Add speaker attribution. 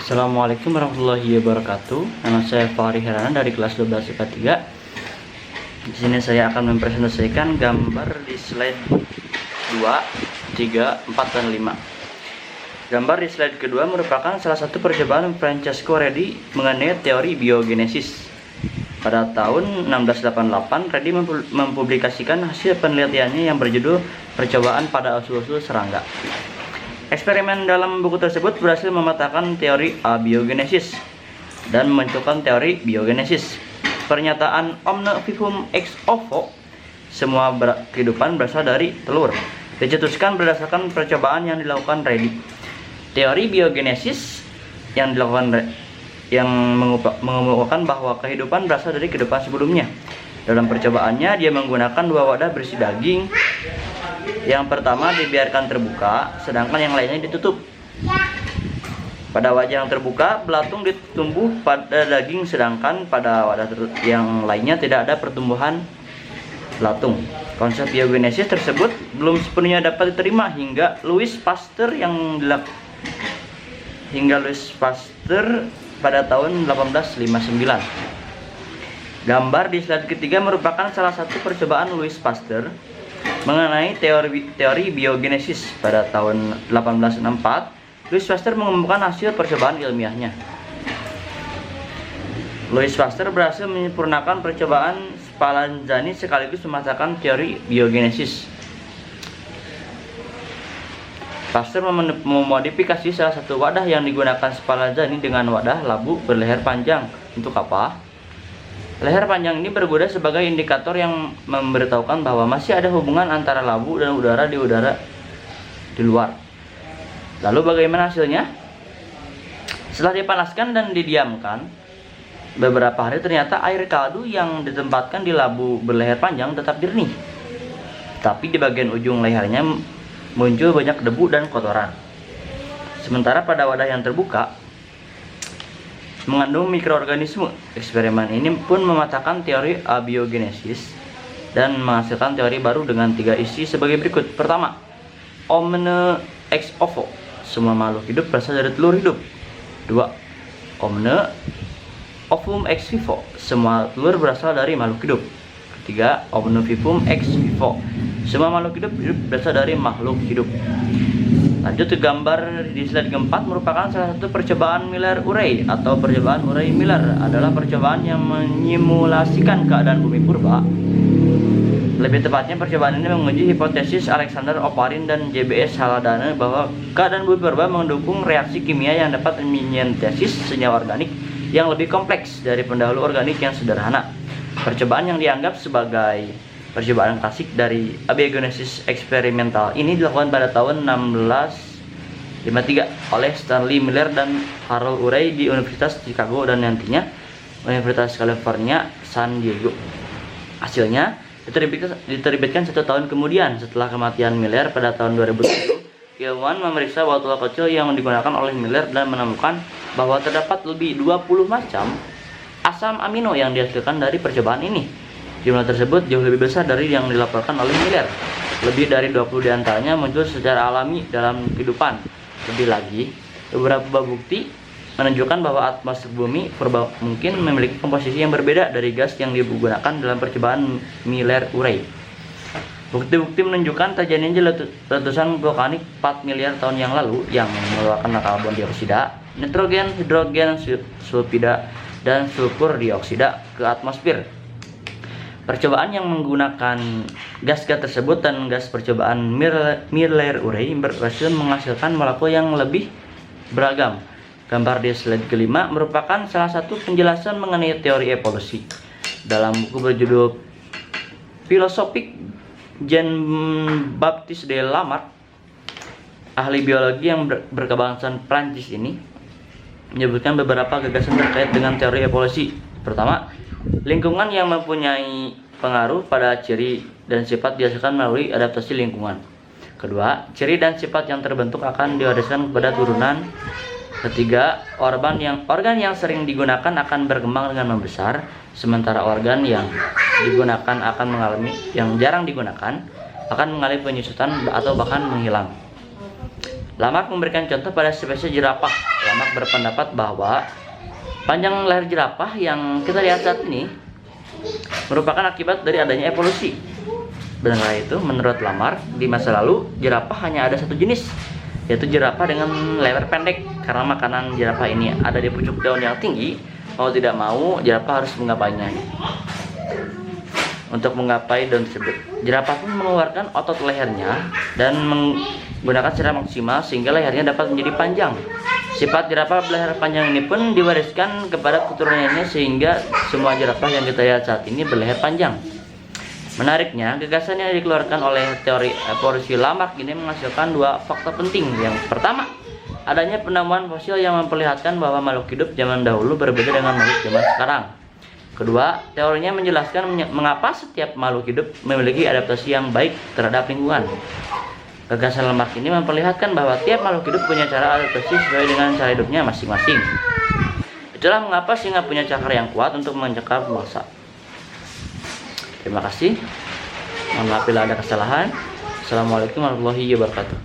Speaker 1: Assalamualaikum warahmatullahi wabarakatuh. Nama saya Fahri Herana dari kelas 12 IPA 3. Di sini saya akan mempresentasikan gambar di slide 2, 3, 4, dan 5. Gambar di slide kedua merupakan salah satu percobaan Francesco Redi mengenai teori biogenesis. Pada tahun 1688, Redi mempublikasikan hasil penelitiannya yang berjudul Percobaan pada Usul-usul Serangga. Eksperimen dalam buku tersebut berhasil memetakan teori abiogenesis dan memunculkan teori biogenesis. Pernyataan omne vivum ex ovo, semua kehidupan berasal dari telur, dicetuskan berdasarkan percobaan yang dilakukan Redi. Teori biogenesis yang mengemukakan bahwa kehidupan berasal dari kehidupan sebelumnya. Dalam percobaannya, dia menggunakan dua wadah berisi daging. Yang pertama dibiarkan terbuka, sedangkan yang lainnya ditutup. Pada wajah yang terbuka, belatung ditumbuh pada daging, sedangkan pada wadah yang lainnya tidak ada pertumbuhan belatung. Konsep biogenesis tersebut belum sepenuhnya dapat diterima hingga Louis Pasteur pada tahun 1859. Gambar di slide ketiga merupakan salah satu percobaan Louis Pasteur mengenai teori biogenesis. Pada tahun 1864, Louis Pasteur mengumumkan hasil percobaan ilmiahnya. Louis Pasteur berhasil menyempurnakan percobaan Spallanzani sekaligus mematahkan teori biogenesis. Pasteur memodifikasi salah satu wadah yang digunakan Spallanzani dengan wadah labu berleher panjang. Untuk apa? Leher panjang ini berguna sebagai indikator yang memberitahukan bahwa masih ada hubungan antara labu dan udara di luar. Lalu bagaimana hasilnya? Setelah dipanaskan dan didiamkan beberapa hari, ternyata air kaldu yang ditempatkan di labu berleher panjang tetap jernih. Tapi di bagian ujung lehernya muncul banyak debu dan kotoran. Sementara pada wadah yang terbuka mengandung mikroorganisme. Eksperimen ini pun mematahkan teori abiogenesis dan menghasilkan teori baru dengan 3 isi sebagai berikut. Pertama, omne ex ovo, semua makhluk hidup berasal dari telur hidup. 2, omne ovum ex vivo, semua telur berasal dari makhluk hidup. Ketiga, omne vivum ex vivo, semua makhluk hidup berasal dari makhluk hidup. Lanjut ke gambar di slide keempat, merupakan salah satu percobaan Miller-Urey atau percobaan Urey-Miller adalah percobaan yang menyimulasikan keadaan bumi purba. Lebih tepatnya, percobaan ini menguji hipotesis Alexander Oparin dan JBS Haladane bahwa keadaan bumi purba mendukung reaksi kimia yang dapat menyintesis senyawa organik yang lebih kompleks dari pendahulu organik yang sederhana. Percobaan yang dianggap sebagai percobaan klasik dari abiogenesis eksperimental ini dilakukan pada tahun 1653 oleh Stanley Miller dan Harold Urey di Universitas Chicago dan nantinya Universitas California San Diego. Hasilnya diterbitkan 1 tahun kemudian setelah kematian Miller pada tahun 2010. Ilmuwan memeriksa botol kecil yang digunakan oleh Miller dan menemukan bahwa terdapat lebih 20 macam asam amino yang dihasilkan dari percobaan ini. Jumlah tersebut jauh lebih besar dari yang dilaporkan oleh Miller. Lebih dari 20 diantaranya muncul secara alami dalam kehidupan. Lebih lagi, beberapa bukti menunjukkan bahwa atmosfer bumi purba mungkin memiliki komposisi yang berbeda dari gas yang digunakan dalam percobaan Miller-Urey. Bukti-bukti menunjukkan terjadinya letusan vulkanik 4 miliar tahun yang lalu yang mengeluarkan karbon dioksida, nitrogen, hidrogen, sulfida, dan sulfur dioksida ke atmosfer. Percobaan yang menggunakan gas-gas tersebut dan gas percobaan Miller-Urey berhasil menghasilkan molekul yang lebih beragam. Gambar di slide kelima merupakan salah satu penjelasan mengenai teori evolusi. Dalam buku berjudul Philosophique Jean-Baptiste de Lamarck, ahli biologi yang berkebangsaan Prancis ini menyebutkan beberapa gagasan terkait dengan teori evolusi. Pertama, lingkungan yang mempunyai pengaruh pada ciri dan sifat dihasilkan melalui adaptasi lingkungan. Kedua, ciri dan sifat yang terbentuk akan diwariskan kepada turunan. Ketiga, organ yang sering digunakan akan berkembang dengan membesar, sementara organ yang jarang digunakan akan mengalami penyusutan atau bahkan menghilang. Lamarck memberikan contoh pada spesies jerapah. Lamarck berpendapat bahwa panjang leher jerapah yang kita lihat saat ini merupakan akibat dari adanya evolusi. Benar itu, menurut Lamarck, di masa lalu jerapah hanya ada satu jenis, yaitu jerapah dengan leher pendek. Karena makanan jerapah ini ada di pucuk daun yang tinggi, mau tidak mau jerapah harus menggapainya. Untuk menggapai daun tersebut, jerapah pun mengeluarkan otot lehernya dan menggunakan secara maksimal sehingga lehernya dapat menjadi panjang. Sifat jerapah berleher panjang ini pun diwariskan kepada keturunannya sehingga semua jerapah yang kita lihat saat ini berleher panjang. Menariknya, gagasan yang dikeluarkan oleh teori evolusi Lamarck ini menghasilkan dua fakta penting. Yang pertama, adanya penemuan fosil yang memperlihatkan bahwa makhluk hidup zaman dahulu berbeda dengan makhluk zaman sekarang. Kedua, teorinya menjelaskan mengapa setiap makhluk hidup memiliki adaptasi yang baik terhadap lingkungan. Gagasan Lamarck ini memperlihatkan bahwa tiap makhluk hidup punya cara adaptasi sesuai dengan cara hidupnya masing-masing. Itulah mengapa singa punya cakar yang kuat untuk mencakar mangsa. Terima kasih. Mohon maaf bila ada kesalahan. Assalamualaikum warahmatullahi wabarakatuh.